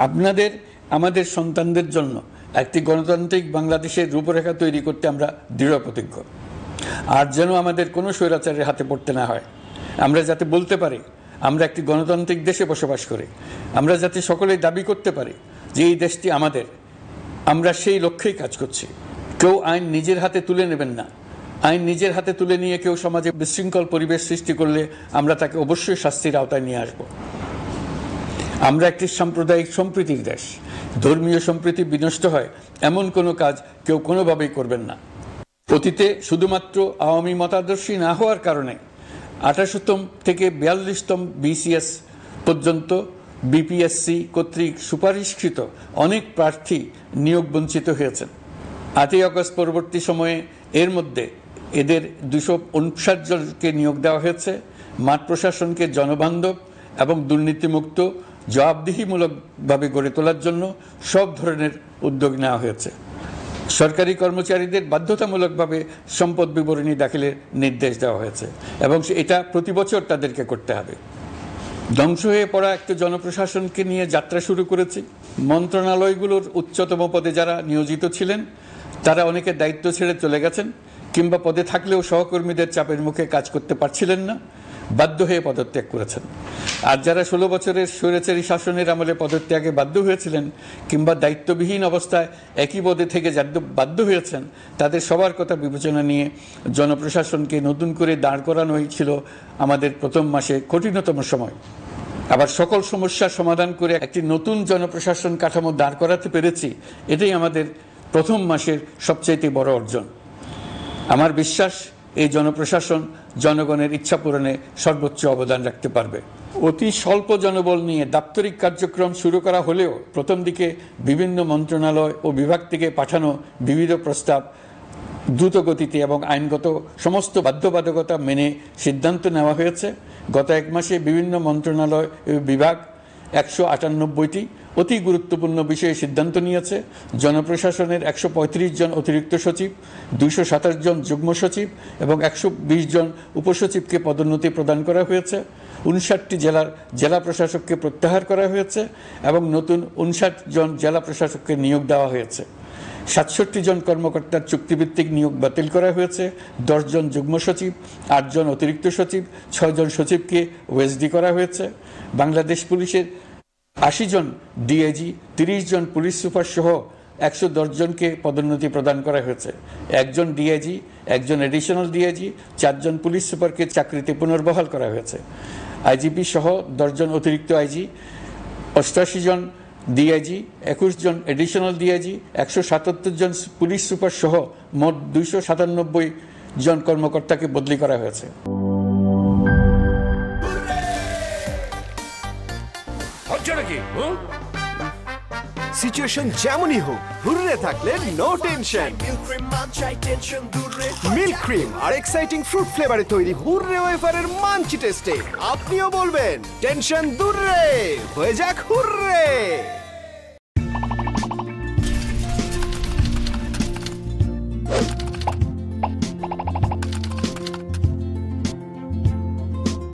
আপনাদের আমাদের সন্তানদের জন্য একটি গণতান্ত্রিক বাংলাদেশের রূপরেখা তৈরি করতে আমরা দৃঢ় প্রতিজ্ঞ। আর যেন আমাদের কোনো স্বৈরাচারের হাতে পড়তে না হয়। আমরা যাতে বলতে পারি আমরা একটি গণতান্ত্রিক দেশে বসবাস করি, আমরা যাতে সকলেই দাবি করতে পারি যে এই দেশটি আমাদের, আমরা সেই লক্ষ্যেই কাজ করছি। কেউ আইন নিজের হাতে তুলে নেবেন না। আইন নিজের হাতে তুলে নিয়ে কেউ সমাজে বিশৃঙ্খল পরিবেশ সৃষ্টি করলে আমরা তাকে অবশ্যই শাস্তির আওতায় নিয়ে আসব। আমরা একটি সাম্প্রদায়িক সম্প্রীতির দেশ। ধর্মীয় সম্প্রীতি বিনষ্ট হয় এমন কোনো কাজ কেউ কোনোভাবেই করবেন না। অতীতে শুধুমাত্র আওয়ামী মতাদর্শী না হওয়ার কারণে 28তম থেকে 42তম বিসিএস পর্যন্ত বিপিএসসি কর্তৃক সুপারিশকৃত অনেক প্রার্থী নিয়োগ বঞ্চিত হয়েছেন। 8ই আগস্ট পরবর্তী সময়ে এর মধ্যে এদের 259 জনকে নিয়োগ দেওয়া হয়েছে। মাঠ প্রশাসনকে জনবান্ধব এবং দুর্নীতিমুক্ত জবাবদিহিমূলকভাবে গড়ে তোলার জন্য সব ধরনের উদ্যোগ নেওয়া হয়েছে। সরকারি কর্মচারীদের বাধ্যতামূলকভাবে সম্পদ বিবরণী দাখিলের নির্দেশ দেওয়া হয়েছে এবং এটা প্রতি বছর তাদেরকে করতে হবে। ধ্বংস হয়ে পড়া একটা জনপ্রশাসনকে নিয়ে যাত্রা শুরু করেছি। মন্ত্রণালয়গুলোর উচ্চতম পদে যারা নিয়োজিত ছিলেন তারা অনেকে দায়িত্ব ছেড়ে চলে গেছেন, কিংবা পদে থাকলেও সহকর্মীদের চাপের মুখে কাজ করতে পারছিলেন না, বাধ্য হয়ে পদত্যাগ করেছেন। আর যারা 16 বছরের স্বৈরাচারী শাসনের আমলে পদত্যাগে বাধ্য হয়েছিলেন কিংবা দায়িত্ববিহীন অবস্থায় একই পদে থেকে বাধ্য হয়েছেন, তাদের সবার কথা বিবেচনা নিয়ে জনপ্রশাসনকে নতুন করে দাঁড় করানোই ছিল আমাদের প্রথম মাসে কঠিনতম সময়। আবার সকল সমস্যার সমাধান করে একটি নতুন জনপ্রশাসন কাঠামো দাঁড় করাতে পেরেছি, এটাই আমাদের প্রথম মাসের সবচাইতে বড় অর্জন। আমার বিশ্বাস এই জনপ্রশাসন জনগণের ইচ্ছা পূরণে সর্বোচ্চ অবদান রাখতে পারবে। অতি স্বল্প জনবল নিয়ে দাপ্তরিক কার্যক্রম শুরু করা হলেও প্রথম দিকে বিভিন্ন মন্ত্রণালয় ও বিভাগ থেকে পাঠানো বিবিধ প্রস্তাব দ্রুত গতিতে এবং আইনগত সমস্ত বাধ্যবাধকতা মেনে সিদ্ধান্ত নেওয়া হয়েছে। গত 1 মাসে বিভিন্ন মন্ত্রণালয় ও বিভাগ 198টি অতি গুরুত্বপূর্ণ বিষয়ে সিদ্ধান্ত নিয়েছে। জনপ্রশাসনের 135 জন অতিরিক্ত সচিব, 227 জন যুগ্ম সচিব এবং 120 জন উপসচিবকে পদোন্নতি প্রদান করা হয়েছে। 59টি জেলার জেলা প্রশাসককে প্রত্যাহার করা হয়েছে এবং নতুন 59 জন জেলা প্রশাসককে নিয়োগ দেওয়া হয়েছে। 67 জন কর্মকর্তার চুক্তিভিত্তিক নিয়োগ বাতিল করা হয়েছে। 10 জন যুগ্ম সচিব, 8 জন অতিরিক্ত সচিব, 6 জন সচিবকে ওএসডি করা হয়েছে। বাংলাদেশ পুলিশের 80 জন ডিআইজি, 30 জন পুলিশ সুপার সহ 110 জনকে পদোন্নতি প্রদান করা হয়েছে। 1 জন ডিআইজি, 1 জন এডিশনাল ডিআইজি, 4 জন পুলিশ সুপারকে চাকরিতে পুনর্বহাল করা হয়েছে। আইজিপি সহ 10 জন অতিরিক্ত আইজি, 88 জন ডিআইজি, 21 জন এডিশনাল ডিআইজি, 177 জন পুলিশ সুপার সহ মোট 297 জন কর্মকর্তাকে বদলি করা হয়েছে। সিচুয়েশন যেমনই হোক, হুররে থাকলে নো টেনশন। মিল্ক ক্রিম আর এক্সাইটিং ফ্রুট ফ্লেভারে তৈরি হুররে ওয়েফারের মাঞ্চি টেস্টে আপনিও বলবেন টেনশন দূর রে, হয়ে যাক হুররে।